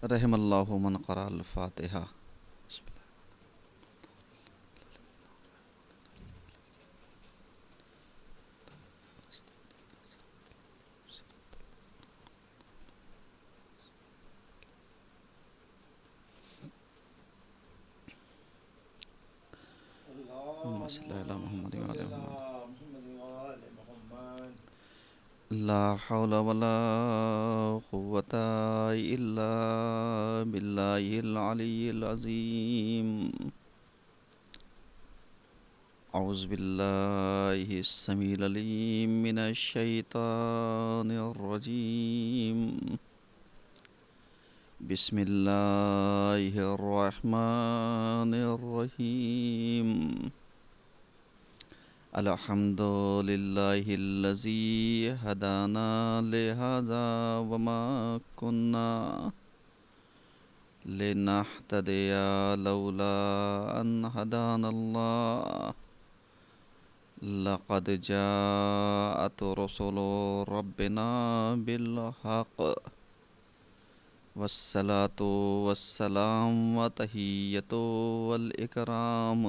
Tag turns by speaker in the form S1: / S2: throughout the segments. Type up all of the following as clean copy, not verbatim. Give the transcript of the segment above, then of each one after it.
S1: रहमल्लाहु मन क़रा अल-फ़ातिहा। ला हौला वला कुव्वता इल्ला बिल्लाहिल अलिय्यिल अज़ीम। औज़ु बिल्लाहिस समीउल अलीम मिनश शैतानिर रजीम। बिस्मिल्लाहिर रहमानिर रहीम। अल्हम्दुलिल्लाहिल्लज़ी हदाना लिहाज़ा वमा कुन्ना लिनहतदिया लौला अन हदानल्लाह। लक़द जाअत रुसुलु रब्बिना बिल हक़ वस्सलातु वस्सलाम व तहिय्यतु वल इकराम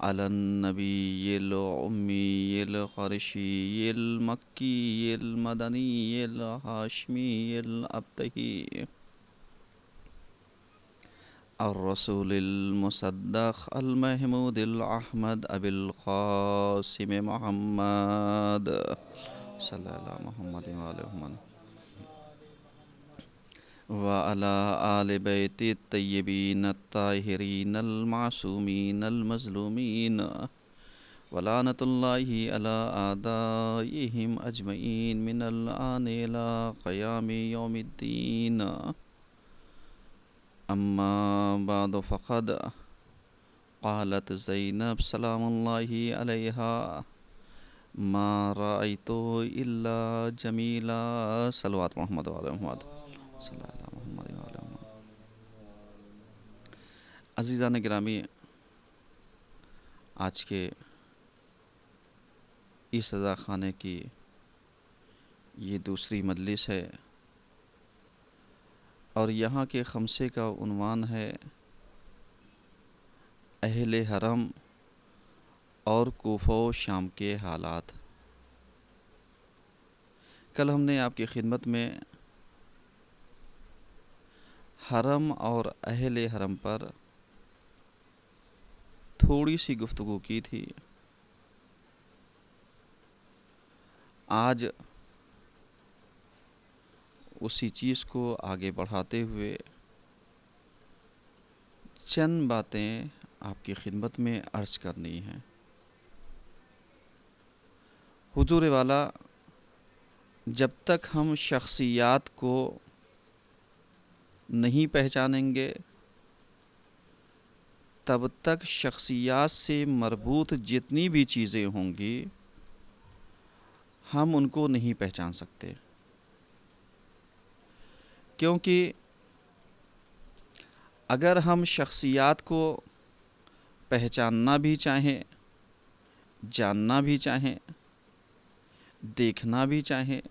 S1: अलन नबिय्यिल उम्मिय्यिल क़ुरैशिय्यिल मक्किय्यिल मदनिय्यिल हाशिमिय्यिल अब्तही अर्रसूलिल मुसद्दक़ अल महमूदिल अहमद अबिल क़ासिम मुहम्मद सल्लल्लाहु मुहम्मद व आले मुहम्मद व अला आले बैति तय्यबीन ताहिरीन अल मासूमीन अल मज़लूमीन वलानतुल्लाहि अला आदाइहिम अजमईन मिनल आन इला क़यामि यौमिद्दीन। अम्मा बाद फ़क़द क़ालत ज़ैनब सलामुल्लाहि अलैहा मा रअयतु इल्ला जमीला। सल्लल्लाहु मोहम्मद व आले मोहम्मद सल्लल्लाहु मोहम्मद व आले मोहम्मद। अज़ीज़ान गिरामी, आज के इस सज़ा खाने की ये दूसरी मजलिस है और यहाँ के खमसे का उन्वान है अहले हरम और कूफा व शाम के हालात। कल हमने आपकी खिदमत में हरम और अहले हरम पर थोड़ी सी गुफ्तगू की थी। आज उसी चीज़ को आगे बढ़ाते हुए चंद बातें आपकी खिदमत में अर्ज़ करनी हैं। हुजूर वाला, जब तक हम शख्सियात को नहीं पहचानेंगे तब तक शख्सियात से मरबूत जितनी भी चीज़ें होंगी हम उनको नहीं पहचान सकते, क्योंकि अगर हम शख्सियात को पहचानना भी चाहें, जानना भी चाहें, देखना भी चाहें,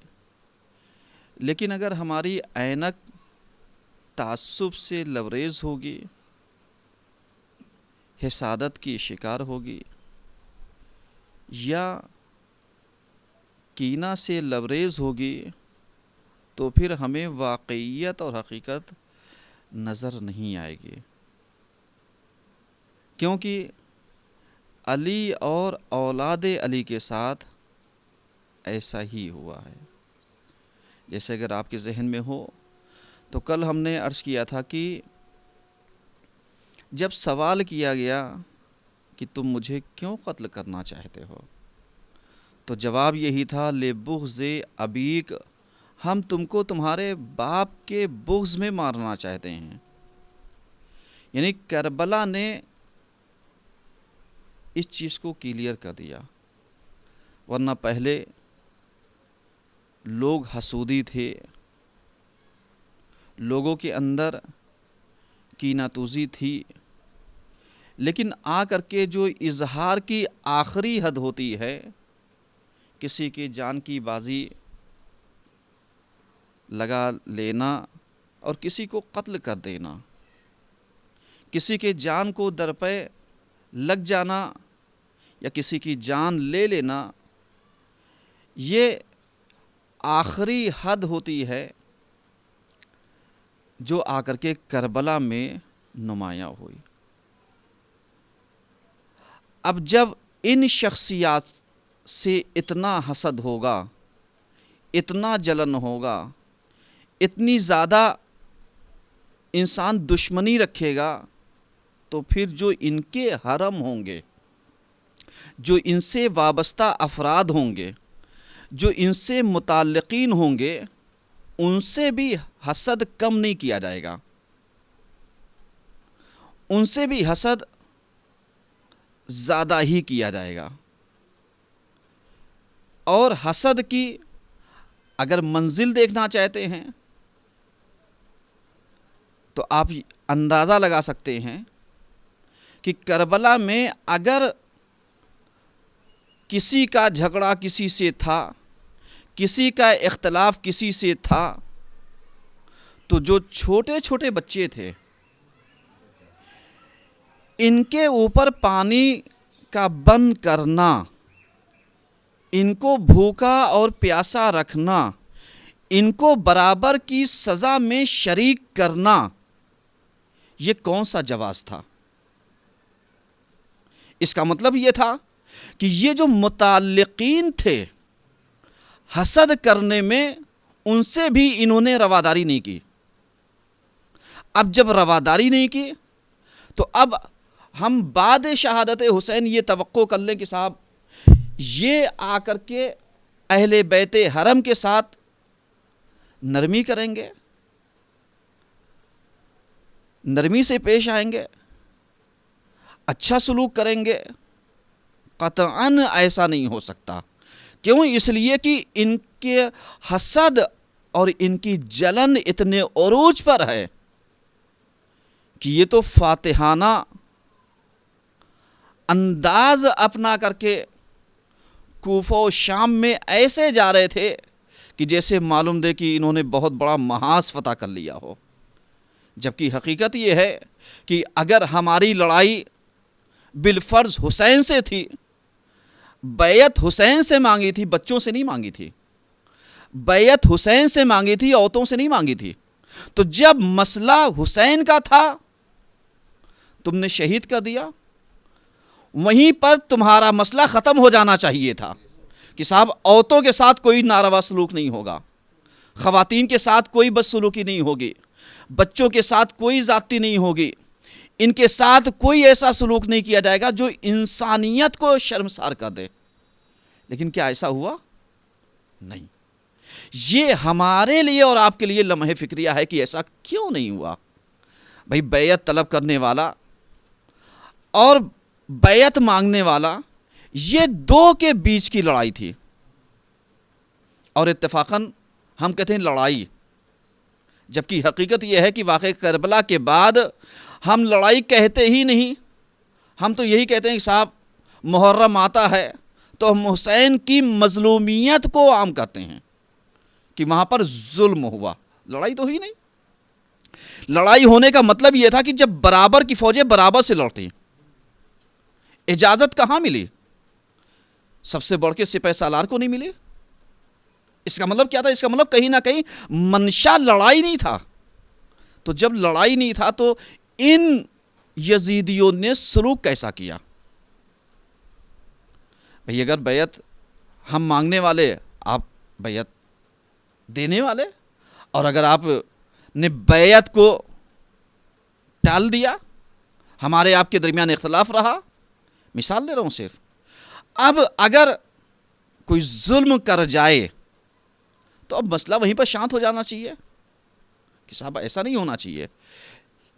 S1: लेकिन अगर हमारी ऐनक तासुब से लबरेज होगी, हिसादत की शिकार होगी या कीना से लबरेज होगी, तो फिर हमें वाक़इयत और हकीकत नज़र नहीं आएगी। क्योंकि अली और औलाद अली के साथ ऐसा ही हुआ है। जैसे अगर आपके जहन में हो तो कल हमने अर्ज़ किया था कि जब सवाल किया गया कि तुम मुझे क्यों कत्ल करना चाहते हो, तो जवाब यही था ले बुग़्ज़े अबीक, हम तुमको तुम्हारे बाप के बुग़्ज़ में मारना चाहते हैं। यानी करबला ने इस चीज़ को क्लियर कर दिया, वरना पहले लोग हसूदी थे, लोगों के अंदर कीनातूज़ी थी, लेकिन आ करके जो इजहार की आखिरी हद होती है, किसी की जान की बाजी लगा लेना और किसी को कत्ल कर देना, किसी के जान को दर पे लग जाना या किसी की जान ले लेना, ये आखिरी हद होती है जो आकर के करबला में नुमायां हुई। अब जब इन शख्सियात से इतना हसद होगा, इतना जलन होगा, इतनी ज़्यादा इंसान दुश्मनी रखेगा, तो फिर जो इनके हरम होंगे, जो इनसे वाबस्ता अफराद होंगे, जो इनसे मुताल्लिकीन होंगे, उनसे भी हसद कम नहीं किया जाएगा, उनसे भी हसद ज़्यादा ही किया जाएगा। और हसद की अगर मंजिल देखना चाहते हैं तो आप अंदाज़ा लगा सकते हैं कि करबला में अगर किसी का झगड़ा किसी से था, किसी का इख्तलाफ किसी से था, तो जो छोटे छोटे बच्चे थे इनके ऊपर पानी का बंद करना, इनको भूखा और प्यासा रखना, इनको बराबर की सज़ा में शरीक करना, ये कौन सा जवाज़ था? इसका मतलब ये था कि ये जो मुताल्लिकीन थे हसद करने में, उनसे भी इन्होंने रवादारी नहीं की। अब जब रवादारी नहीं की तो अब हम बाद शहादत हुसैन ये तवक्को कर लें कि साहब ये आकर के अहले बैते हरम के साथ नरमी करेंगे, नरमी से पेश आएंगे, अच्छा सलूक करेंगे। क़तअन ऐसा नहीं हो सकता। क्यों? इसलिए कि इनके हसद और इनकी जलन इतने उरूज पर है कि ये तो फातिहाना अंदाज अपना करके कूफा और शाम में ऐसे जा रहे थे कि जैसे मालूम दे कि इन्होंने बहुत बड़ा महाज फतह कर लिया हो। जबकि हकीकत ये है कि अगर हमारी लड़ाई बिलफर्ज हुसैन से थी, बैयत हुसैन से मांगी थी, बच्चों से नहीं मांगी थी, बैयत हुसैन से मांगी थी, औरतों से नहीं मांगी थी। तो जब मसला हुसैन का था, तुमने शहीद कर दिया, वहीं पर तुम्हारा मसला ख़त्म हो जाना चाहिए था कि साहब औरतों के साथ कोई नारवा सलूक नहीं होगा, ख़वातीन के साथ कोई बदसलूकी नहीं होगी, बच्चों के साथ कोई ज़्यादती नहीं होगी, इनके साथ कोई ऐसा सलूक नहीं किया जाएगा जो इंसानियत को शर्मसार कर दे। लेकिन क्या ऐसा हुआ? नहीं। ये हमारे लिए और आपके लिए लम्हे फ़िक्रिया है कि ऐसा क्यों नहीं हुआ। भाई बैयत तलब करने वाला और बैयत मांगने वाला, ये दो के बीच की लड़ाई थी। और इत्तेफाकन हम कहते हैं लड़ाई, जबकि हकीकत यह है कि वाक़ई करबला के बाद हम लड़ाई कहते ही नहीं, हम तो यही कहते हैं कि साहब मुहर्रम आता है तो हम हुसैन की मज़लूमियत को आम करते हैं कि वहाँ पर जुल्म हुआ। लड़ाई तो ही नहीं। लड़ाई होने का मतलब यह था कि जब बराबर की फ़ौजें बराबर से लड़ती, इजाज़त कहाँ मिली? सबसे बढ़ के सिपह सालार को नहीं मिली। इसका मतलब क्या था? इसका मतलब कहीं ना कहीं मंशा लड़ाई नहीं था। तो जब लड़ाई नहीं था तो इन यजीदियों ने सलूक कैसा किया? भाई अगर बैयत हम मांगने वाले, आप बैयत देने वाले, और अगर आप ने बैयत को टाल दिया, हमारे आपके दरमियान इख्तलाफ रहा, मिसाल दे रहा हूँ सिर्फ। अब अगर कोई जुल्म कर जाए तो अब मसला वहीं पर शांत हो जाना चाहिए कि साहब ऐसा नहीं होना चाहिए।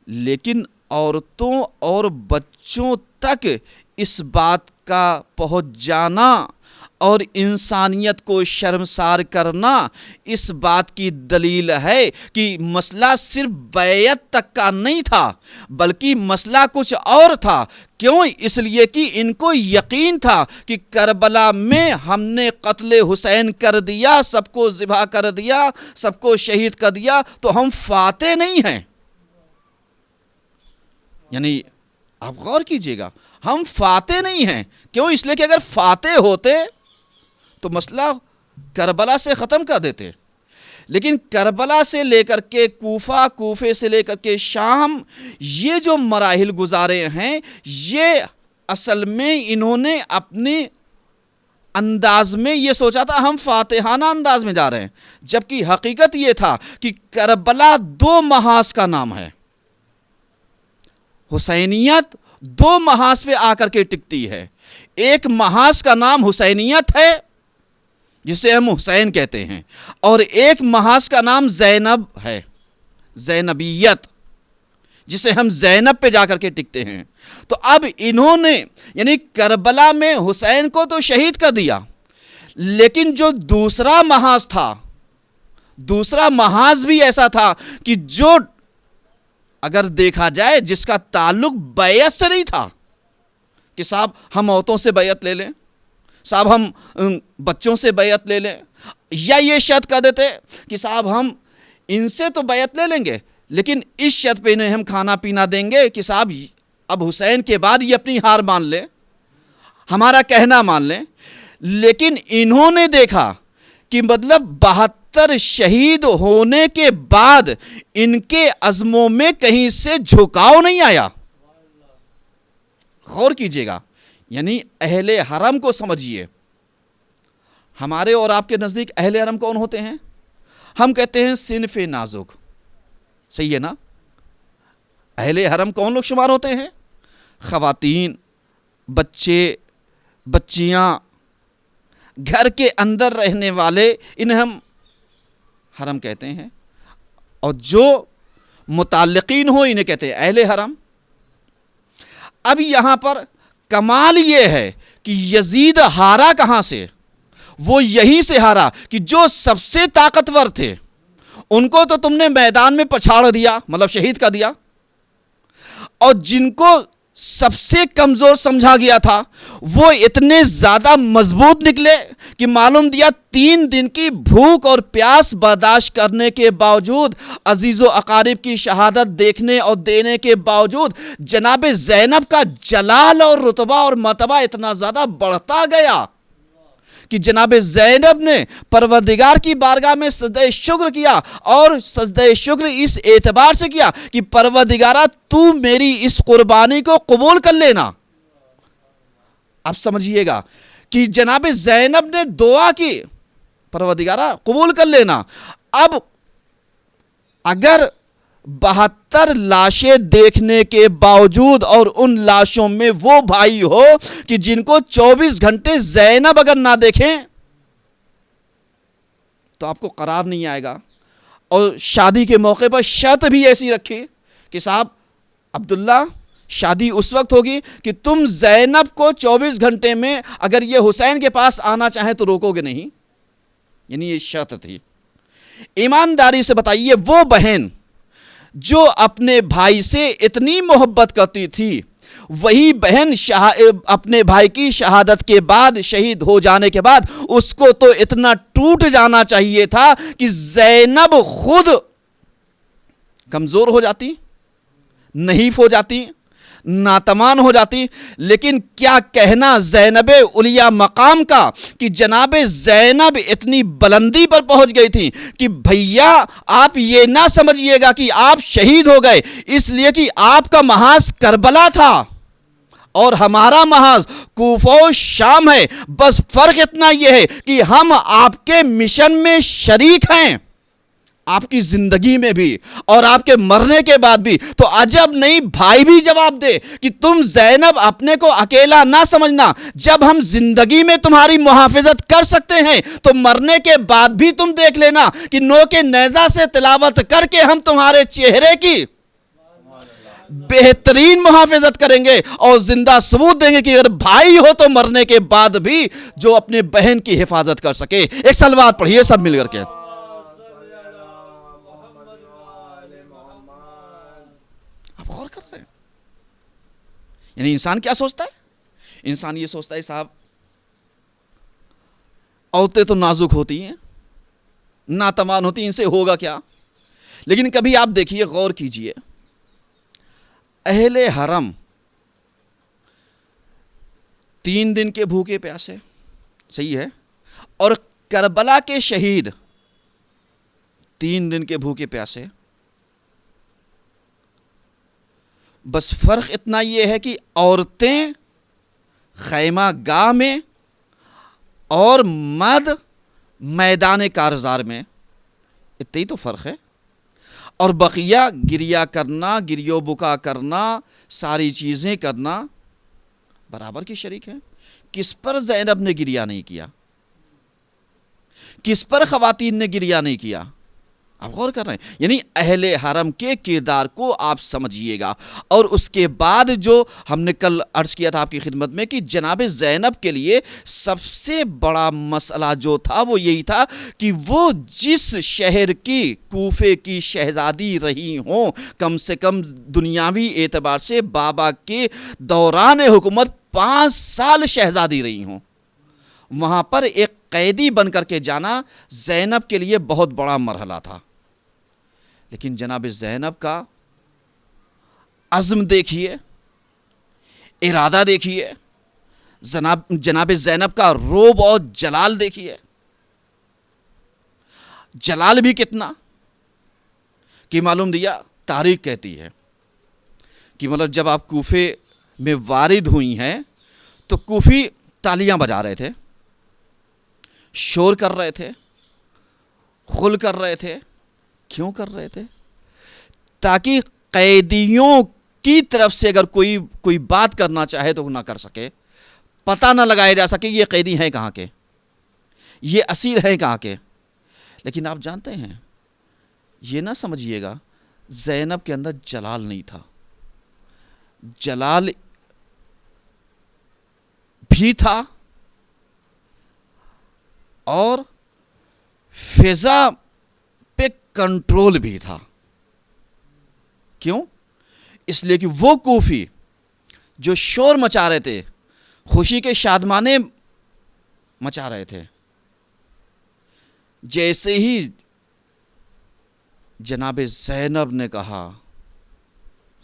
S1: लेकिन औरतों और बच्चों तक इस बात का पहुंच जाना और इंसानियत को शर्मसार करना इस बात की दलील है कि मसला सिर्फ बैयत तक का नहीं था, बल्कि मसला कुछ और था। क्यों? इसलिए कि इनको यकीन था कि करबला में हमने कत्ले हुसैन कर दिया, सबको ज़िबा कर दिया, सबको शहीद कर दिया, तो हम फाते नहीं हैं। यानी आप गौर कीजिएगा, हम फाते नहीं हैं। क्यों? इसलिए कि अगर फाते होते तो मसला करबला से ख़त्म कर देते, लेकिन करबला से लेकर के कूफा, कूफे से लेकर के शाम, ये जो मराहिल गुजारे हैं, ये असल में इन्होंने अपने अंदाज में ये सोचा था हम फातिहाना अंदाज में जा रहे हैं, जबकि हकीकत ये था कि करबला दो महाज का नाम है। हुसैनियत दो महाज पे आकर के टिकती है। एक महाज का नाम हुसैनियत है, जिसे हम हुसैन कहते हैं, और एक महाज का नाम ज़ैनब है, ज़ैनबियत, जिसे हम ज़ैनब पे जाकर के टिकते हैं। तो अब इन्होंने यानी करबला में हुसैन को तो शहीद कर दिया, लेकिन जो दूसरा महाज था, दूसरा महाज भी ऐसा था कि जो अगर देखा जाए जिसका ताल्लुक बैयत से नहीं था कि साहब हम औरतों से बैयत ले लें, साहब हम बच्चों से बैयत ले लें, या ये शर्त कर देते कि साहब हम इनसे तो बैयत ले लेंगे, लेकिन इस शर्त पे इन्हें हम खाना पीना देंगे कि साहब अब हुसैन के बाद ये अपनी हार मान ले, हमारा कहना मान लें। लेकिन इन्होंने देखा कि मतलब 72 शहीद होने के बाद इनके अज़्मों में कहीं से झुकाव नहीं आया। गौर कीजिएगा, यानी अहले हरम को समझिए। हमारे और आपके नज़दीक अहले हरम कौन होते हैं? हम कहते हैं सिनफ़ नाजुक, सही है ना? अहले हरम कौन लोग शुमार होते हैं? ख़वातीन, बच्चे, बच्चियाँ, घर के अंदर रहने वाले, इन्हें हम हरम कहते हैं। और जो मुताल्लिकीन हो इन्हें कहते हैं अहले हरम। अब यहाँ पर कमाल ये है कि यजीद हारा कहाँ से? वो यहीं से हारा कि जो सबसे ताकतवर थे उनको तो तुमने मैदान में पछाड़ दिया, मतलब शहीद कर दिया, और जिनको सबसे कमज़ोर समझा गया था वो इतने ज़्यादा मजबूत निकले कि मालूम दिया 3 दिन की भूख और प्यास बर्दाश्त करने के बावजूद, अजीज़ो अकारिब की शहादत देखने और देने के बावजूद जनाब ज़ैनब का जलाल और रुतबा और मर्तबा इतना ज़्यादा बढ़ता गया कि जनाब ज़ैनब ने परवरदिगार की बारगाह में सजदे शुक्र किया, और सजदे शुक्र इस एतबार से किया कि परवरदिगारा तू मेरी इस कुर्बानी को कबूल कर लेना। अब समझिएगा कि जनाब ज़ैनब ने दुआ की, परवरदिगारा कबूल कर लेना। अब अगर 72 लाशें देखने के बावजूद और उन लाशों में वो भाई हो कि जिनको 24 घंटे ज़ैनब अगर ना देखें तो आपको करार नहीं आएगा। और शादी के मौके पर शर्त भी ऐसी रखी कि साहब अब्दुल्ला, शादी उस वक्त होगी कि तुम ज़ैनब को 24 घंटे में अगर ये हुसैन के पास आना चाहे तो रोकोगे नहीं, यानी ये शर्त थी। ईमानदारी से बताइए, वो बहन जो अपने भाई से इतनी मोहब्बत करती थी, वही बहन अपने भाई की शहादत के बाद, शहीद हो जाने के बाद, उसको तो इतना टूट जाना चाहिए था कि ज़ैनब खुद कमज़ोर हो जाती, नहीफ हो जाती, नातमान हो जाती। लेकिन क्या कहना ज़ैनब उलिया मकाम का कि जनाब ज़ैनब इतनी बुलंदी पर पहुंच गई थी कि भैया आप ये ना समझिएगा कि आप शहीद हो गए इसलिए कि आपका महाज करबला था और हमारा महाज कूफा शाम है, बस फ़र्क इतना यह है कि हम आपके मिशन में शरीक हैं, आपकी जिंदगी में भी और आपके मरने के बाद भी। तो अजब नहीं भाई भी जवाब दे कि तुम ज़ैनब अपने को अकेला ना समझना, जब हम जिंदगी में तुम्हारी मुहाफ़िज़त कर सकते हैं तो मरने के बाद भी तुम देख लेना कि नो के नेज़ा से तिलावत करके हम तुम्हारे चेहरे की बेहतरीन मुहाफिजत करेंगे और जिंदा सबूत देंगे कि अगर भाई हो तो मरने के बाद भी जो अपने बहन की हिफाजत कर सके। एक सलवात पढ़िए सब मिलकर के। आप गौर कर रहे हैं? यानी इंसान क्या सोचता है? इंसान ये सोचता है साहब औरतें तो नाजुक होती हैं, नातमान होती, इनसे होगा क्या। लेकिन कभी आप देखिए, गौर कीजिए, अहले हरम 3 दिन के भूखे प्यासे, सही है, और करबला के शहीद 3 दिन के भूखे प्यासे। बस फर्क इतना यह है कि औरतें खैमा गाह में और मर्द मैदान कारजार में, इतना ही तो फ़र्क है। और बकिया गिरिया करना, गिरियो बुका करना, सारी चीज़ें करना बराबर की शरीक है। किस पर ज़ैनब ने गिरिया नहीं किया? किस पर ख़वातीन ने गिरिया नहीं किया? आप गौर कर रहे हैं? यानी अहले हरम के किरदार को आप समझिएगा। और उसके बाद जो हमने कल अर्ज किया था आपकी खिदमत में कि जनाब ज़ैनब के लिए सबसे बड़ा मसला जो था वो यही था कि वो जिस शहर की, कूफे की शहजादी रही हों, कम से कम दुनियावी एतबार से बाबा के दौरान हुकूमत 5 साल शहजादी रही हों, वहाँ पर एक कैदी बन करके जाना ज़ैनब के लिए बहुत बड़ा मरहला था। लेकिन जनाब ज़ैनब का अज़्म देखिए, इरादा देखिए, जनाब ज़ैनब का रोब और जलाल देखिए। जलाल भी कितना कि मालूम दिया, तारीख कहती है कि मतलब जब आप कूफे में वारिद हुई हैं तो कूफी तालियां बजा रहे थे, शोर कर रहे थे, खुल कर रहे थे। क्यों कर रहे थे? ताकि कैदियों की तरफ से अगर कोई बात करना चाहे तो ना कर सके, पता ना लगाया जा सके ये कैदी हैं कहाँ के, ये असीर हैं कहाँ के। लेकिन आप जानते हैं, ये ना समझिएगा ज़ैनब के अंदर जलाल नहीं था। जलाल भी था और फिजा पे कंट्रोल भी था। क्यों? इसलिए कि वो कूफी जो शोर मचा रहे थे, खुशी के शादमाने मचा रहे थे, जैसे ही जनाब ज़ैनब ने कहा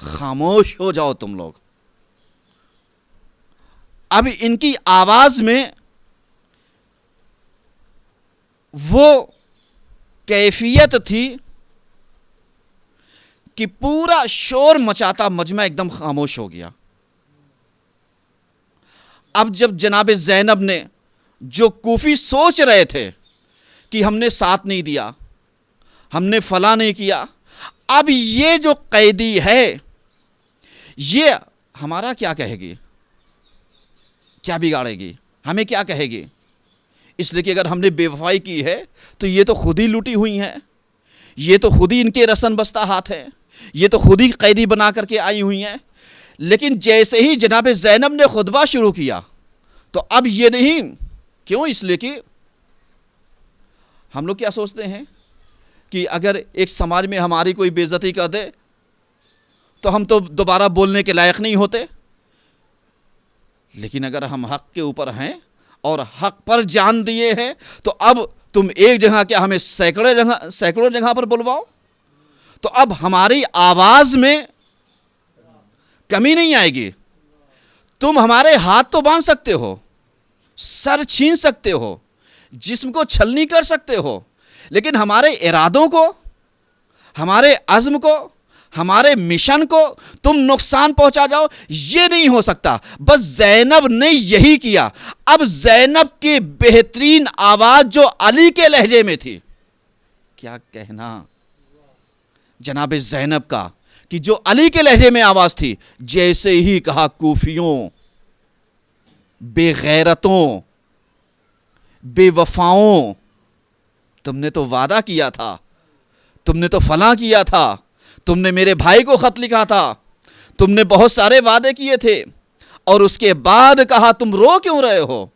S1: खामोश हो जाओ तुम लोग, अब इनकी आवाज में वो कैफियत थी कि पूरा शोर मचाता मजमा एकदम खामोश हो गया। अब जब जनाब ज़ैनब ने, जो कूफी सोच रहे थे कि हमने साथ नहीं दिया, हमने फला नहीं किया, अब ये जो कैदी है ये हमारा क्या कहेगी, क्या बिगाड़ेगी, हमें क्या कहेगी। इसलिए कि अगर हमने बेवफाई की है तो ये तो खुद ही लूटी हुई हैं, ये तो खुद ही इनके रसन बस्ता हाथ है, ये तो खुद ही कैदी बना करके आई हुई हैं। लेकिन जैसे ही जनाब ज़ैनब ने खुतबा शुरू किया तो अब ये नहीं। क्यों? इसलिए कि हम लोग क्या सोचते हैं कि अगर एक समाज में हमारी कोई बेइज्जती कर दे तो हम तो दोबारा बोलने के लायक नहीं होते। लेकिन अगर हम हक के ऊपर हैं और हक पर जान दिए हैं तो अब तुम एक जगह क्या हमें सैकड़ों जगह पर बुलवाओ तो अब हमारी आवाज में कमी नहीं आएगी। तुम हमारे हाथ तो बांध सकते हो, सर छीन सकते हो, जिस्म को छलनी कर सकते हो, लेकिन हमारे इरादों को, हमारे अज़्म को, हमारे मिशन को तुम नुकसान पहुंचा जाओ, ये नहीं हो सकता। बस ज़ैनब ने यही किया। अब ज़ैनब की बेहतरीन आवाज जो अली के लहजे में थी, क्या कहना जनाब ज़ैनब का कि जो अली के लहजे में आवाज थी, जैसे ही कहा कूफियों, बेगैरतों, बेवफाओं, तुमने तो वादा किया था, तुमने तो फला किया था, तुमने मेरे भाई को खत लिखा था, तुमने बहुत सारे वादे किए थे और उसके बाद कहा तुम रो क्यों रहे हो?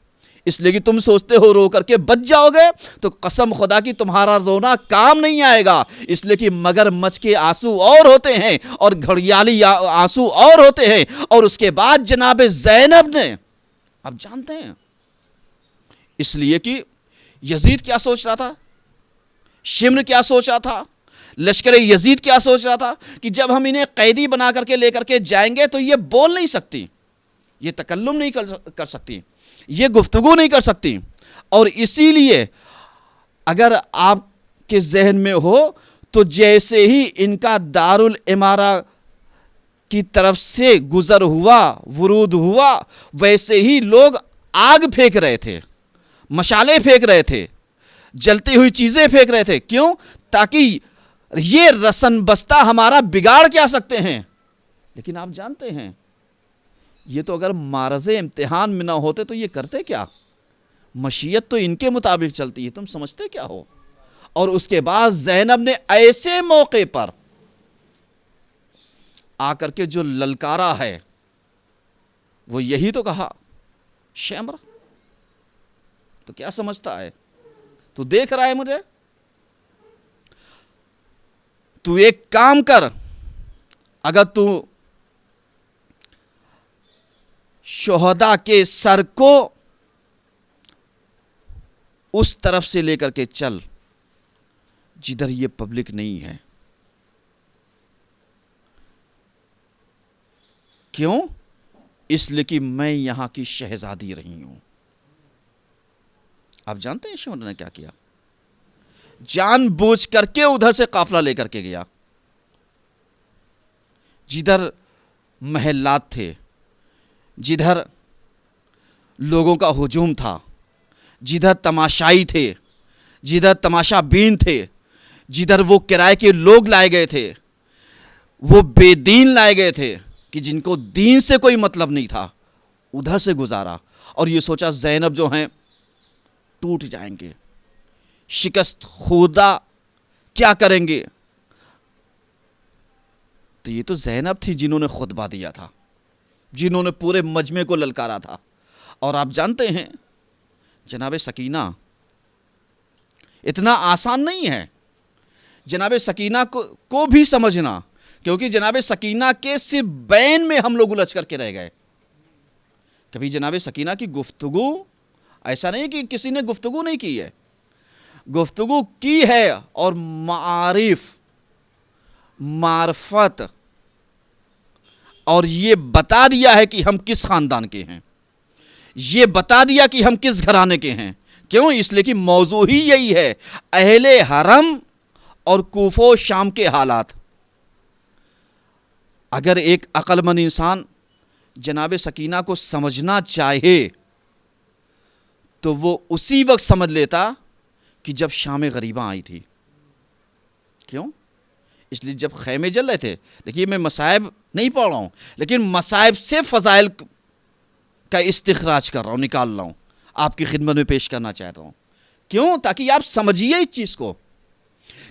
S1: इसलिए कि तुम सोचते हो रो करके बच जाओगे। तो कसम खुदा की तुम्हारा रोना काम नहीं आएगा, इसलिए कि मगरमच्छ के आंसू और होते हैं और घड़ियाली आंसू और होते हैं। और उसके बाद जनाब ज़ैनब ने, आप जानते हैं, इसलिए कि यजीद क्या सोच रहा था, शिम्र क्या सोच रहा था, लश्कर यजीद क्या सोच रहा था कि जब हम इन्हें कैदी बना करके लेकर के जाएंगे तो ये बोल नहीं सकती, ये तकल्लुम नहीं कर सकती, ये गुफ्तगू नहीं कर सकती। और इसीलिए अगर आपके जहन में हो तो जैसे ही इनका दारुल इमारा की तरफ से गुजर हुआ, वरूद हुआ, वैसे ही लोग आग फेंक रहे थे, मशाले फेंक रहे थे, जलती हुई चीजें फेंक रहे थे। क्यों? ताकि ये रसन बस्ता हमारा बिगाड़ क्या सकते हैं। लेकिन आप जानते हैं ये तो अगर मारज़े इम्तिहान में ना होते तो ये करते क्या? मशीयत तो इनके मुताबिक चलती है, तुम समझते क्या हो। और उसके बाद ज़ैनब ने ऐसे मौके पर आकर के जो ललकारा है वो यही तो कहा, शेमर तो क्या समझता है, तू देख रहा है मुझे, तू एक काम कर, अगर तू शोहदा के सर को उस तरफ से लेकर के चल जिधर ये पब्लिक नहीं है। क्यों? इसलिए कि मैं यहां की शहजादी रही हूं। आप जानते हैं शेमर ने क्या किया? जानबूझ करके उधर से काफिला लेकर के गया जिधर महल्लात थे, जिधर लोगों का हुजूम था, जिधर तमाशाई थे, जिधर तमाशा बीन थे, जिधर वो किराए के लोग लाए गए थे, वो बेदीन लाए गए थे कि जिनको दीन से कोई मतलब नहीं था, उधर से गुजारा। और ये सोचा ज़ैनब जो हैं टूट जाएंगे, शिकस्त खुदा क्या करेंगे। तो ये तो ज़ैनब थी जिन्होंने खुतबा दिया था, जिन्होंने पूरे मजमे को ललकारा था। और आप जानते हैं जनाब सकीना इतना आसान नहीं है जनाब सकीना को भी समझना, क्योंकि जनाब सकीना के सिर्फ बैन में हम लोग उलझ करके रह गए। कभी जनाब सकीना की गुफ्तगू, ऐसा नहीं कि किसी ने गुफ्तगू नहीं की है, गुफ्तगू की है और मारिफ, मार्फत, और ये बता दिया है कि हम किस खानदान के हैं, ये बता दिया कि हम किस घराने के हैं। क्यों? इसलिए कि मौजू ही यही है, अहले हरम और कूफो शाम के हालात। अगर एक अक्लमंद इंसान जनाब सकीना को समझना चाहे तो वो उसी वक्त समझ लेता कि जब शाम गरीबा आई थी। क्यों? इसलिए जब खैमे जल रहे थे, देखिए मैं मसाइब नहीं पढ़ रहा हूँ, लेकिन मसाइब से फ़ज़ाइल का इस्तिखराज कर रहा हूँ, निकाल रहा हूँ, आपकी खिदमत में पेश करना चाह रहा हूँ। क्यों? ताकि आप समझिए इस चीज़ को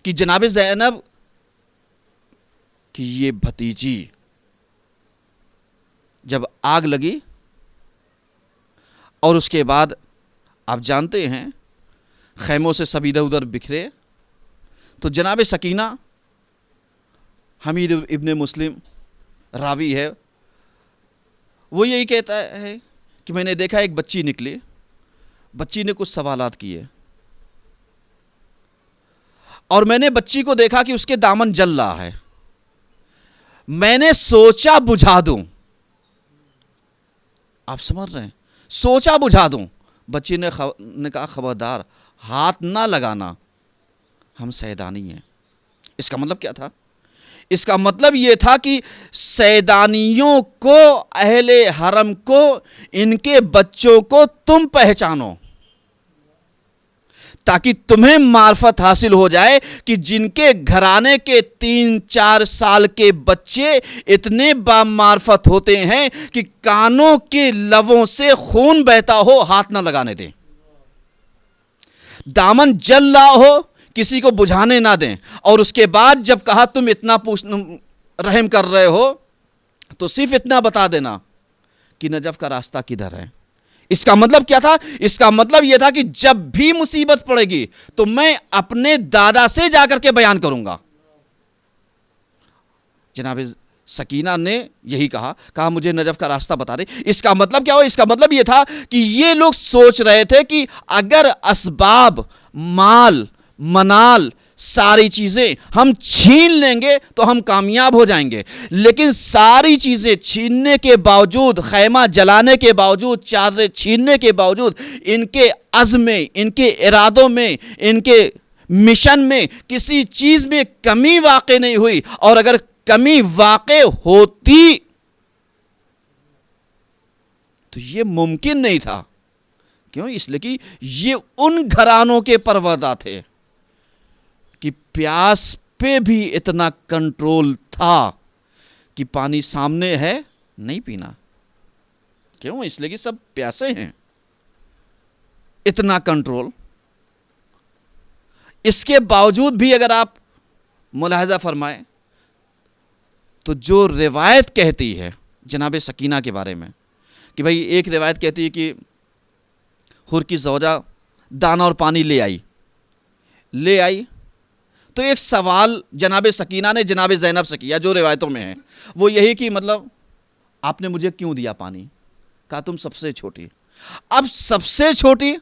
S1: कि जनाब ज़ैनब की ये भतीजी जब आग लगी और उसके बाद आप जानते हैं खैमों से सब इधर उधर बिखरे, तो जनाब सकीना, हमीद इब्ने मुस्लिम रावी है, वो यही कहता है कि मैंने देखा एक बच्ची निकली, बच्ची ने कुछ सवालात किए और मैंने बच्ची को देखा कि उसके दामन जल रहा है, मैंने सोचा बुझा दूं। आप समझ रहे हैं? सोचा बुझा दूं। बच्ची ने कहा खबरदार हाथ ना लगाना, हम सैदानी हैं। इसका मतलब क्या था? इसका मतलब यह था कि सैदानियों को, अहले हरम को, इनके बच्चों को तुम पहचानो ताकि तुम्हें मार्फत हासिल हो जाए कि जिनके घराने के 3-4 साल के बच्चे इतने बामार्फत होते हैं कि कानों के लवों से खून बहता हो, हाथ ना लगाने दें, दामन जल रहा हो, किसी को बुझाने ना दें। और उसके बाद जब कहा तुम इतना रहम कर रहे हो तो सिर्फ इतना बता देना कि नजफ का रास्ता किधर है। इसका मतलब क्या था? इसका मतलब यह था कि जब भी मुसीबत पड़ेगी तो मैं अपने दादा से जाकर के बयान करूंगा। जनाब सकीना ने यही कहा मुझे नजफ का रास्ता बता दे। इसका मतलब क्या हुआ? इसका मतलब यह था कि ये लोग सोच रहे थे कि अगर असबाब, माल, मनाल, सारी चीजें हम छीन लेंगे तो हम कामयाब हो जाएंगे, लेकिन सारी चीजें छीनने के बावजूद, खैमा जलाने के बावजूद, चादरें छीनने के बावजूद, इनके अज़्म में, इनके इरादों में, इनके मिशन में किसी चीज में कमी वाक़ई नहीं हुई। और अगर कमी वाक़ई होती तो ये मुमकिन नहीं था। क्यों? इसलिए कि ये उन घरानों के परवदा थे कि प्यास पे भी इतना कंट्रोल था कि पानी सामने है, नहीं पीना। क्यों? इसलिए कि सब प्यासे हैं। इतना कंट्रोल। इसके बावजूद भी अगर आप मुलाहिजा फरमाएं तो जो रिवायत कहती है जनाब सकीना के बारे में कि भाई, एक रिवायत कहती है कि हुर की ज़ौजा दाना और पानी ले आई तो एक सवाल जनाब सकीना ने जनाब ज़ैनब से किया, जो रिवायतों में है वो यही कि मतलब आपने मुझे क्यों दिया पानी? कहा तुम सबसे छोटी। अब सबसे छोटी,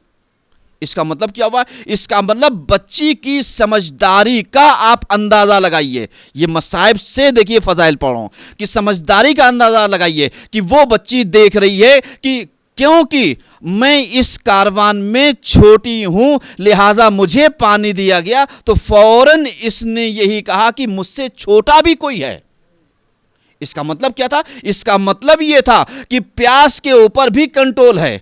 S1: इसका मतलब क्या हुआ? इसका मतलब बच्ची की समझदारी का आप अंदाजा लगाइए। ये मसाइब से देखिए फजाइल पढ़ो कि समझदारी का अंदाजा लगाइए कि वो बच्ची देख रही है कि क्योंकि मैं इस कारवान में छोटी हूं लिहाजा मुझे पानी दिया गया, तो फौरन इसने यही कहा कि मुझसे छोटा भी कोई है। इसका मतलब क्या था? इसका मतलब यह था कि प्यास के ऊपर भी कंट्रोल है,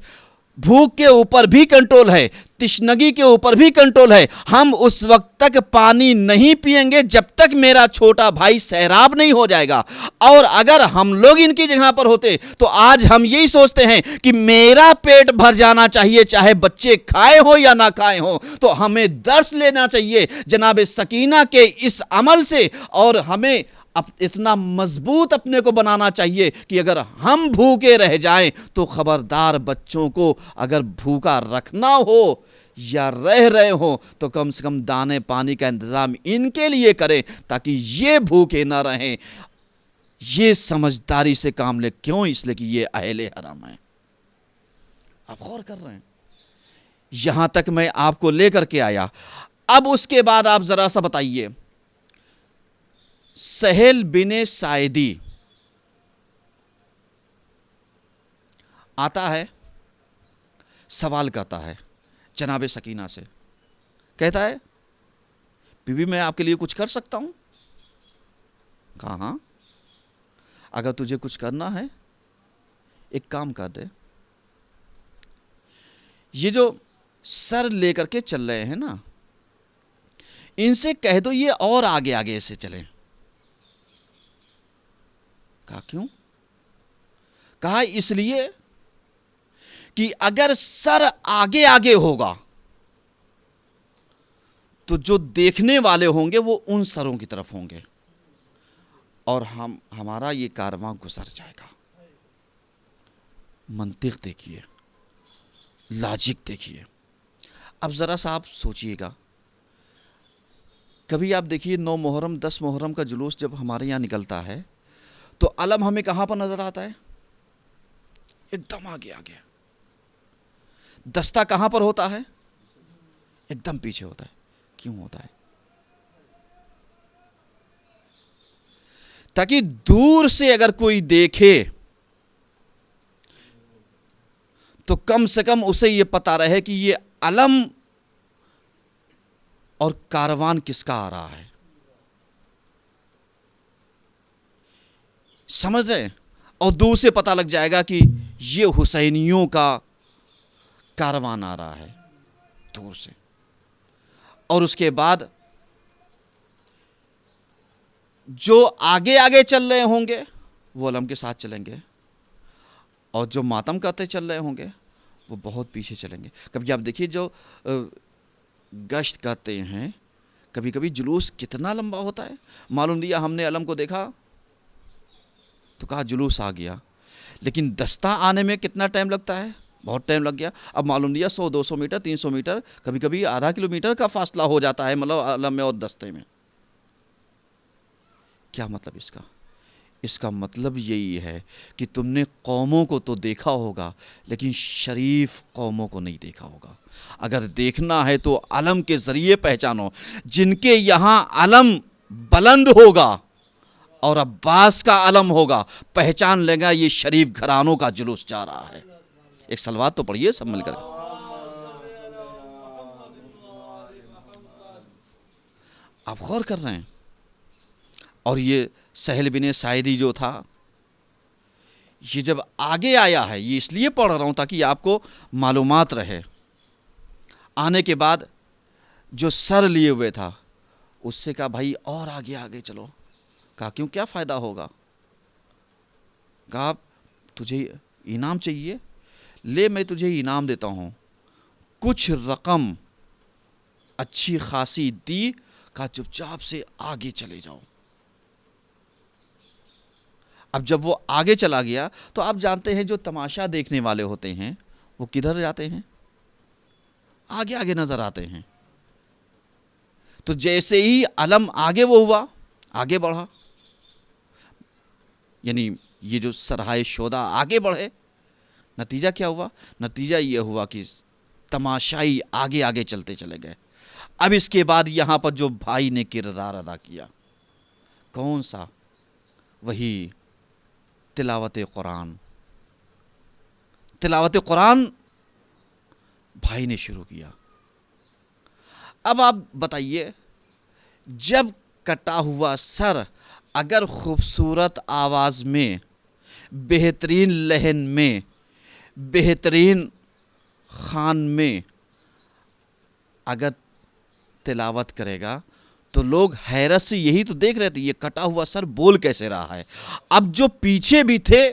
S1: भूख के ऊपर भी कंट्रोल है, तिश्नगी के ऊपर भी कंट्रोल है। हम उस वक्त तक पानी नहीं पिएंगे जब तक मेरा छोटा भाई सैराब नहीं हो जाएगा। और अगर हम लोग इनकी जगह पर होते तो आज हम यही सोचते हैं कि मेरा पेट भर जाना चाहिए, चाहे बच्चे खाए हो या ना खाए हो। तो हमें दर्स लेना चाहिए जनाब सकीना के इस अमल से, और हमें अब इतना मजबूत अपने को बनाना चाहिए कि अगर हम भूखे रह जाएं तो खबरदार, बच्चों को अगर भूखा रखना हो या रह रहे हो तो कम से कम दाने पानी का इंतजाम इनके लिए करें ताकि ये भूखे ना रहें। ये समझदारी से काम ले। क्यों? इसलिए कि ये अहले हरम है। आप गौर कर रहे हैं? यहां तक मैं आपको लेकर के आया। अब उसके बाद आप जरा सा बताइए, सहेल बिन साइदी आता है, सवाल करता है जनाब सकीना से, कहता है बीबी मैं आपके लिए कुछ कर सकता हूं? कहा हाँ, अगर तुझे कुछ करना है एक काम कर दे, ये जो सर लेकर के चल रहे हैं ना, इनसे कह दो ये और आगे आगे से चलें। कहा क्यों? कहा इसलिए कि अगर सर आगे आगे होगा तो जो देखने वाले होंगे वो उन सरों की तरफ होंगे और हमारा ये कारवां गुजर जाएगा। मंतिक देखिए, लॉजिक देखिए। अब जरा सा आप सोचिएगा, कभी आप देखिए 9 मुहर्रम 10 मुहर्रम का जुलूस जब हमारे यहाँ निकलता है तो अलम हमें कहां पर नजर आता है? एकदम आगे आगे। दस्ता कहां पर होता है? एकदम पीछे होता है। क्यों होता है? ताकि दूर से अगर कोई देखे तो कम से कम उसे यह पता रहे कि ये अलम और कारवान किसका आ रहा है। समझ रहे? और दूर से पता लग जाएगा कि ये हुसैनियों का कारवान आ रहा है दूर से। और उसके बाद जो आगे आगे चल रहे होंगे वो अलम के साथ चलेंगे और जो मातम करते चल रहे होंगे वो बहुत पीछे चलेंगे। कभी आप देखिए जो गश्त करते हैं, कभी कभी जुलूस कितना लंबा होता है। मालूम दिया हमने अलम को देखा तो कहा जुलूस आ गया, लेकिन दस्ता आने में कितना टाइम लगता है? बहुत टाइम लग गया। अब मालूम लिया 100-200 मीटर, 300 मीटर, कभी कभी आधा किलोमीटर का फासला हो जाता है, मतलब अलम में और दस्ते में। क्या मतलब इसका? इसका मतलब यही है कि तुमने कौमों को तो देखा होगा, लेकिन शरीफ कौमों को नहीं देखा होगा। अगर देखना है तो अलम के ज़रिए पहचानो। जिनके यहाँ अलम बुलंद होगा और अब्बास का अलम होगा, पहचान लेगा ये शरीफ घरानों का जुलूस जा रहा है। एक सलवात तो पढ़िए सब मिलकर। आप गौर कर रहे हैं? और ये सहल बिन साइदी जो था, ये जब आगे आया है, ये इसलिए पढ़ रहा हूँ ताकि आपको मालूमात रहे। आने के बाद जो सर लिए हुए था, उससे कहा भाई और आगे आगे चलो। कहा क्यों, क्या फ़ायदा होगा? कहा तुझे इनाम चाहिए, ले मैं तुझे इनाम देता हूँ, कुछ रकम अच्छी खासी दी। कहा चुपचाप से आगे चले जाओ। अब जब वो आगे चला गया तो आप जानते हैं जो तमाशा देखने वाले होते हैं वो किधर जाते हैं? आगे आगे नजर आते हैं। तो जैसे ही अलम आगे वो हुआ, आगे बढ़ा, यानी ये जो सरहाए शोदा आगे बढ़े, नतीजा क्या हुआ? नतीजा ये हुआ कि तमाशाई आगे आगे चलते चले गए। अब इसके बाद यहाँ पर जो भाई ने किरदार अदा किया, कौन सा? वही तिलावत कुरान। तिलावत कुरान भाई ने शुरू किया। अब आप बताइए, जब कटा हुआ सर अगर खूबसूरत आवाज़ में, बेहतरीन लहन में, बेहतरीन खान में अगर तिलावत करेगा तो लोग हैरत से यही तो देख रहे थे, ये कटा हुआ सर बोल कैसे रहा है। अब जो पीछे भी थे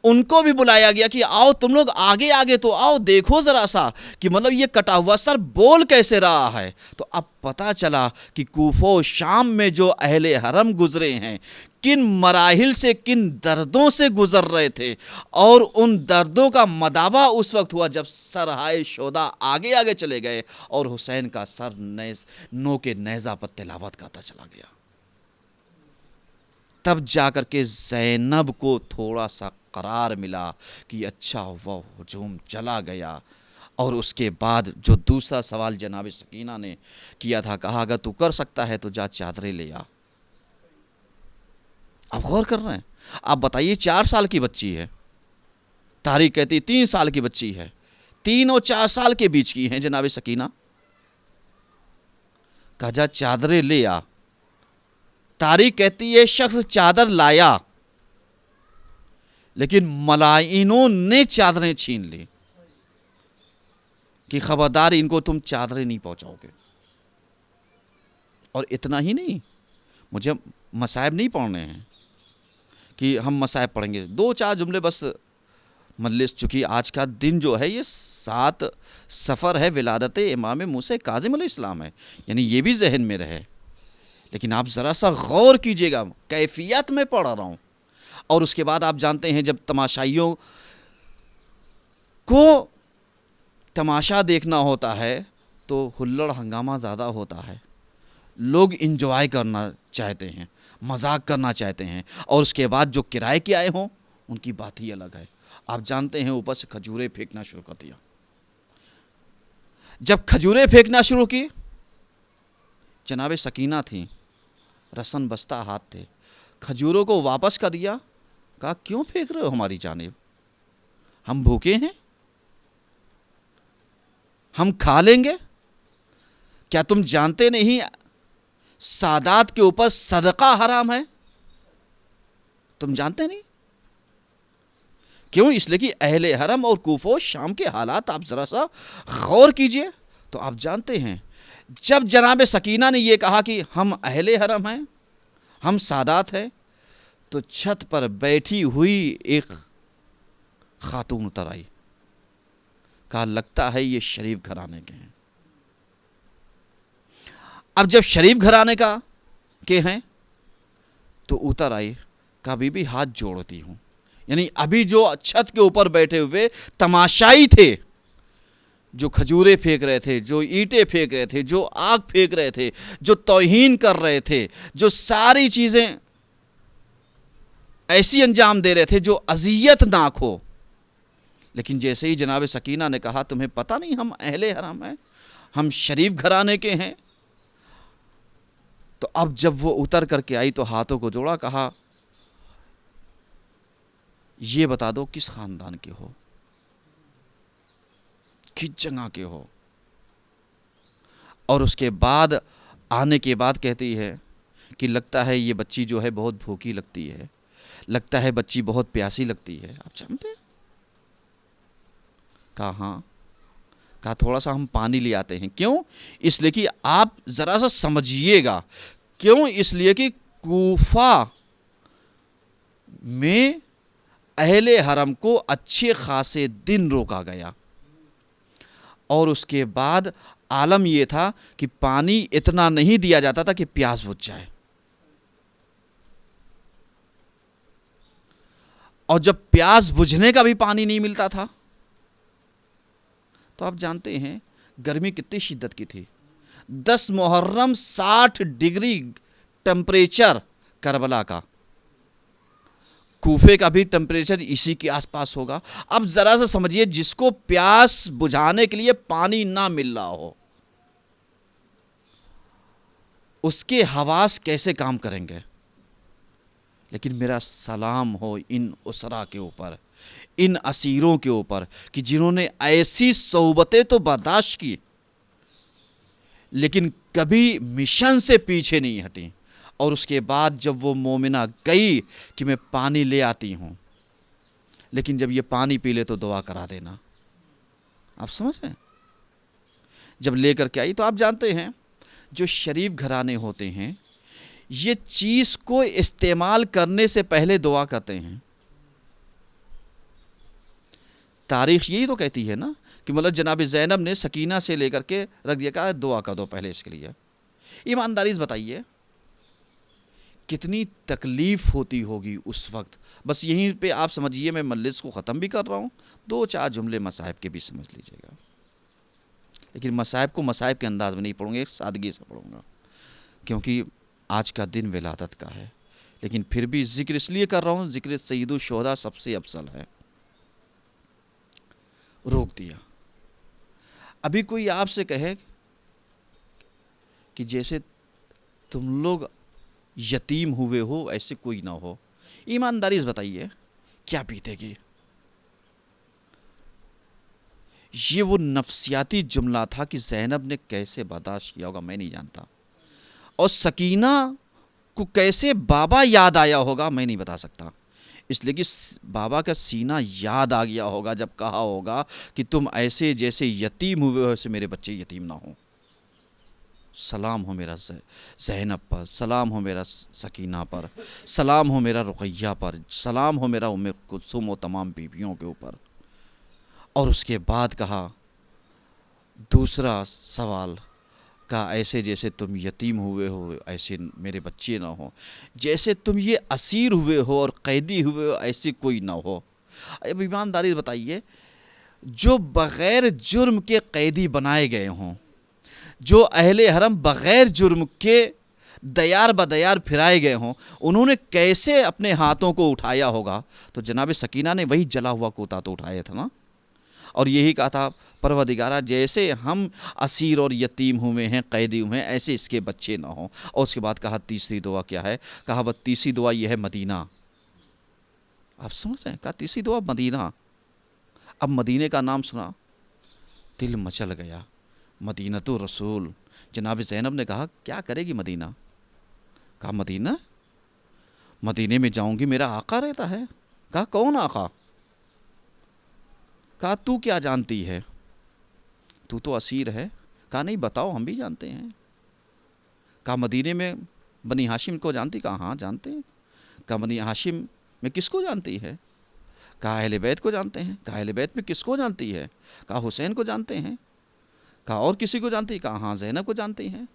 S1: उनको भी बुलाया गया कि आओ तुम लोग आगे आगे तो आओ, देखो ज़रा सा कि मतलब ये कटा हुआ सर बोल कैसे रहा है। तो अब पता चला कि कूफो शाम में जो अहले हरम गुजरे हैं, किन मराहिल से, किन दर्दों से गुजर रहे थे, और उन दर्दों का मदावा उस वक्त हुआ जब सरहाए शोदा आगे आगे चले गए और हुसैन का सर नो के नेज़ा पर तिलावत करता चला गया। तब जाकर के ज़ैनब को थोड़ा सा करार मिला कि अच्छा वह हुजूम चला गया। और उसके बाद जो दूसरा सवाल जनाब सकीना ने किया था, कहा अगर तू कर सकता है तो जा चादरें ले आ। आप गौर कर रहे हैं? आप बताइए, 4 साल की बच्ची है, तारीख कहती 3 साल की बच्ची है, 3 और 4 साल के बीच की है जनाब सकीना। कहा जा चादरें ले आ। तारीख कहती है शख्स चादर लाया, लेकिन मलाइनों ने चादरें छीन ली कि खबरदार इनको तुम चादरें नहीं पहुंचाओगे। और इतना ही नहीं, मुझे मसाइब नहीं पढ़ने हैं कि हम मसाइब पढ़ेंगे, 2-4 जुमले बस मजलिस। चूँकि आज का दिन जो है ये 7 सफ़र है, विलादत इमाम मूसा काज़िम अलैहिस्सलाम है, यानी ये भी जहन में रहे। लेकिन आप ज़रा सा गौर कीजिएगा, कैफियत में पढ़ रहा हूँ। और उसके बाद आप जानते हैं जब तमाशाइयों को तमाशा देखना होता है तो हुल्लड़ हंगामा ज़्यादा होता है, लोग इंजॉय करना चाहते हैं, मजाक करना चाहते हैं। और उसके बाद जो किराए के आए हों उनकी बात ही अलग है। आप जानते हैं ऊपर से खजूरें फेंकना शुरू कर दिया। जब खजूरें फेंकना शुरू की, जनाब सकीना थी, रसन बस्ता हाथ थे, खजूरों को वापस कर दिया। कहा क्यों फेंक रहे हो हमारी जानिब, हम भूखे हैं, हम खा लेंगे। क्या तुम जानते नहीं सादात के ऊपर सदका हराम है? तुम जानते नहीं? क्यों? इसलिए कि अहले हरम और कूफो शाम के हालात आप ज़रा सा गौर कीजिए। तो आप जानते हैं जब जनाब सकीना ने यह कहा कि हम अहले हरम हैं, हम सादात हैं, तो छत पर बैठी हुई एक खातून उतर आई। कहा लगता है ये शरीफ घराने के हैं। अब जब शरीफ घराने का के हैं तो उतर आई। कहा बीबी हाथ जोड़ती हूँ। यानी अभी जो छत के ऊपर बैठे हुए तमाशाई थे, जो खजूरें फेंक रहे थे, जो ईंटें फेंक रहे थे, जो आग फेंक रहे थे, जो तौहीन कर रहे थे, जो सारी चीज़ें ऐसी अंजाम दे रहे थे जो अज़ियतनाक हो, लेकिन जैसे ही जनाब सकीना ने कहा तुम्हें पता नहीं हम अहले हरम हैं, हम शरीफ घराने के हैं, तो अब जब वो उतर करके आई तो हाथों को जोड़ा, कहा ये बता दो किस ख़ानदान के हो, किस जगह के हो। और उसके बाद आने के बाद कहती है कि लगता है ये बच्ची जो है बहुत भूखी लगती है, लगता है बच्ची बहुत प्यासी लगती है, आप जानते हैं। कहा हाँ। कहा थोड़ा सा हम पानी ले आते हैं। क्यों? इसलिए कि आप ज़रा सा समझिएगा, क्यों? इसलिए कि कूफा में अहले हरम को अच्छे खासे दिन रोका गया, और उसके बाद आलम यह था कि पानी इतना नहीं दिया जाता था कि प्यास बुझ जाए, और जब प्यास बुझने का भी पानी नहीं मिलता था तो आप जानते हैं गर्मी कितनी शिद्दत की थी। 10 मुहर्रम 60 डिग्री टेम्परेचर करबला का, कूफे का भी टेम्परेचर इसी के आसपास होगा। अब ज़रा सा समझिए, जिसको प्यास बुझाने के लिए पानी ना मिल रहा हो, उसके हवास कैसे काम करेंगे। लेकिन मेरा सलाम हो इन उसरा के ऊपर, इन असीरों के ऊपर कि जिन्होंने ऐसी सोबतें तो बर्दाश्त की, लेकिन कभी मिशन से पीछे नहीं हटी। और उसके बाद जब वो मोमिना गई कि मैं पानी ले आती हूँ, लेकिन जब ये पानी पी ले तो दुआ करा देना। आप समझ रहे हैं? जब ले करके आई तो आप जानते हैं जो शरीफ घराने होते हैं ये चीज़ को इस्तेमाल करने से पहले दुआ करते हैं। तारीख़ यही तो कहती है ना कि मतलब जनाब ज़ैनब ने सकीना से लेकर के रख दिया, कहा दुआ कर दो पहले इसके लिए। ईमानदारी से बताइए कितनी तकलीफ़ होती होगी उस वक्त। बस यहीं पे आप समझिए, मैं मजलिस को ख़त्म भी कर रहा हूँ, 2-4 जुमले मसाइब के भी समझ लीजिएगा, लेकिन मसाइब को मसाइब के अंदाज में नहीं पढ़ूँगा, एक सादगी से पढ़ूँगा, क्योंकि आज का दिन विलादत का है। लेकिन फिर भी ज़िक्र इसलिए कर रहा हूँ, ज़िक्र सैयदुल शुहदा सबसे अफसल है। रोक दिया। अभी कोई आपसे कहे कि जैसे तुम लोग यतीम हुए हो ऐसे कोई ना हो, ईमानदारी से बताइए क्या बीतेगी। ये वो नफ्सियाती जुमला था कि ज़ैनब ने कैसे बर्दाश्त किया होगा मैं नहीं जानता, और सकीना को कैसे बाबा याद आया होगा मैं नहीं बता सकता। इसलिए कि बाबा का सीना याद आ गया होगा जब कहा होगा कि तुम ऐसे जैसे यतीम हुए हो ऐसे मेरे बच्चे यतीम ना हो। सलाम हो मेरा ज़ैनब पर, सलाम हो मेरा सकीना पर, सलाम हो मेरा रुक़ैया पर, सलाम हो मेरा उम्मे कुलसूम और तमाम बीवियों के ऊपर। और उसके बाद कहा दूसरा सवाल का, ऐसे जैसे तुम यतीम हुए हो ऐसे मेरे बच्चे ना हो, जैसे तुम ये असीर हुए हो और कैदी हुए हो ऐसे कोई ना हो। अब ईमानदारी से बताइए, जो बग़ैर जुर्म के कैदी बनाए गए हों, जो अहले हरम बग़ैर जुर्म के दयार बदयार फिराए गए हों, उन्होंने कैसे अपने हाथों को उठाया होगा। तो जनाब सकीना ने वही जला हुआ कोता तो उठाया था ना, और यही कहा था परवरदिगारा जैसे हम असीर और यतीम हुए हैं, कैदी हुए हैं, ऐसे इसके बच्चे ना हों। और उसके बाद कहा तीसरी दुआ क्या है, कहा वह तीसरी दुआ यह है मदीना। आप समझ रहे हैं? कहा तीसरी दुआ मदीना। अब मदीने का नाम सुना दिल मचल गया, मदीना तो रसूल। जनाब ज़ैनब ने कहा क्या करेगी मदीना? कहा मदीना, मदीने में जाऊंगी मेरा आका रहता है। कहा कौन आका? कहा तू क्या जानती है, तू तो असीर है। कहा नहीं बताओ हम भी जानते हैं। कहा मदीने में बनी हाशिम को जानती? कहा हाँ जानते हैं। कहा बनी हाशिम में किसको जानती है? कहा अहले बैत को जानते हैं। कहा अहले बैत में किसको जानती है? कहा हुसैन को जानते हैं। कहा और किसी को जानती है? कहा हाँ ज़ैनब को जानती हैं।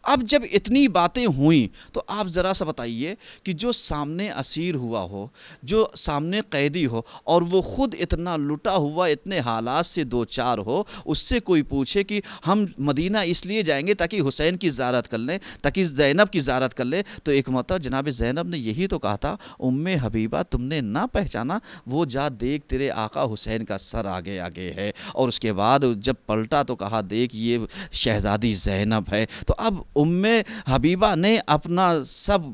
S1: अब जब इतनी बातें हुई तो आप ज़रा सा बताइए कि जो सामने असीर हुआ हो, जो सामने कैदी हो और वो ख़ुद इतना लुटा हुआ, इतने हालात से दो चार हो, उससे कोई पूछे कि हम मदीना इसलिए जाएंगे ताकि हुसैन की ज़ियारत कर लें, ताकि ज़ैनब की ज़ियारत कर लें, तो एक मरतबा जनाब ज़ैनब ने यही तो कहा था, उम्मे हबीबा तुमने ना पहचाना, वो जा देख तेरे आका हुसैन का सर आगे आगे है। और उसके बाद जब पलटा तो कहा देख ये शहज़ादी ज़ैनब है। तो अब उम्मे हबीबा ने अपना सब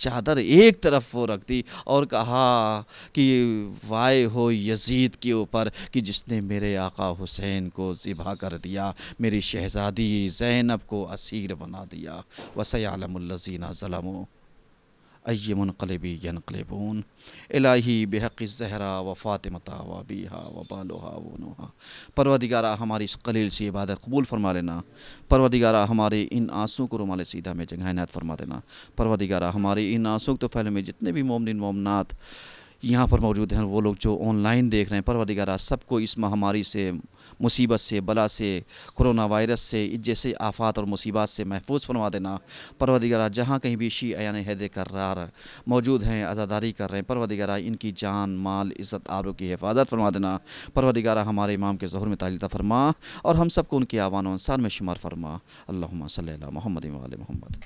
S1: चादर एक तरफ वो रख दी और कहा कि वाय हो यजीद के ऊपर कि जिसने मेरे आका हुसैन को ज़िबा कर दिया, मेरी शहज़ादी ज़ैनब को असीर बना दिया। वसयअलमुल्लज़ीना ज़लमू अय्य मुनक़लिबी यनक़लिबून इलाही बिहक़्क़ि ज़हरा व फ़ातिमता व अबीहा व बालुहा व बनुहा। परवरदिगारा हमारी इस कलील सी इबादत कबूल फरमा लेना। परवरदिगारा हमारे इन आंसू को रुमाल सीधा में जगह इनायत फरमा देना। परवरदिगारा हमारे इन आंसू तो फैले में जितने भी मोमिन मोमिनात यहाँ पर मौजूद हैं, वो लोग जो ऑनलाइन देख रहे हैं, परवरदिगारा सबको इस महामारी से, मुसीबत से, बला से, कोरोना वायरस से, जैसे आफात और मुसीबत से महफूज फरमा देना। परवरदिगारा जहाँ कहीं भी शियाने हैदर करार मौजूद हैं, आज़ादारी कर रहे हैं, परवरदिगारा इनकी जान माल इज़्ज़त आबरू की हिफाजत फरमा देना। परवरदिगारा हमारे इमाम के ज़हूर में तालीता फरमा और हम सबको उनके आवान व अंसार में शुमार फरमा। अल्लाहुम्मा सल्ली अला मुहम्मद व आले मुहम्मद।